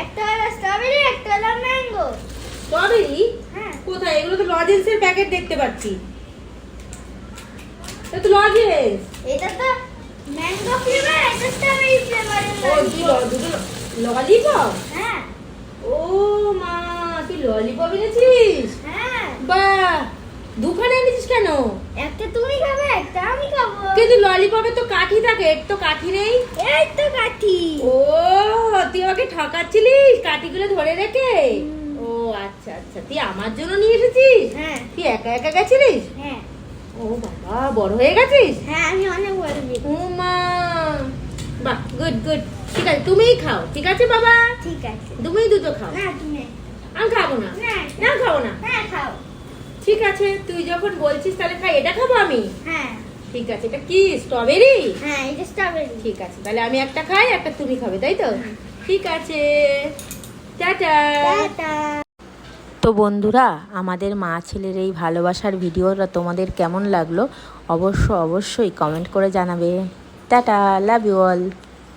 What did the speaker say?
একটা হলো স্ট্রবেরি, একটা হলো ম্যাঙ্গো। স্ট্রবেরি? হ্যাঁ। কোথায়? এগুলো তো লজেন্সের প্যাকেট দেখতে পাচ্ছি। এটা তো লজেন্স। এটা তো ম্যাঙ্গো ফ্লেভার, এটা স্ট্রবেরি ফ্লেভার। ও দুটো ললিপপ? হ্যাঁ ও মা, তুই ললিপপ এনেছিস? হ্যাঁ। বাহ, দুখানে এনেছিস কেন? একটা তুমি খাবে, একটা আমি খাবো। কিন্তু ললিপপে তো কাঠি থাকে, এর তো কাঠি নেই। এই তো কাঠি। ও, তুই আমাকে ঠকাচ্ছিলিস কাঠিগুলো ধরে রেখে? ও আচ্ছা আচ্ছা, তুই আমার জন্য নিয়ে এসেছিস? হ্যাঁ তুই একা একা গেছিলিস? হ্যাঁ ও বাবা, বড় হয়ে গেছিস? হ্যাঁ, আমি অনেক বড় হয়েছি। ও মা, বাহ, গুড গুড। ঠিক আছে, তুমিই খাও। ঠিক আছে বাবা, ঠিক আছে। তুমিই দুটো খাও। না তুমি। আমি খাবো না। না না খাবো না। হ্যাঁ খাও। ঠিক আছে, তুই যখন বলছিস তাহলে খাই। এটা খাবো আমি। হ্যাঁ ঠিক আছে, এটা কি স্ট্রবেরি? হ্যাঁ, এটা স্ট্রবেরি। ঠিক আছে, তাহলে আমি একটা খাই, একটা তুমি খাবে, তাই তো? ঠিক আছে, টাটা। টাটা। তো বন্ধুরা, আমাদের মা ছেলের এই ভালোবাসার ভিডিওটা তোমাদের কেমন লাগলো অবশ্যই কমেন্ট করে জানাবে। Tata, love you all.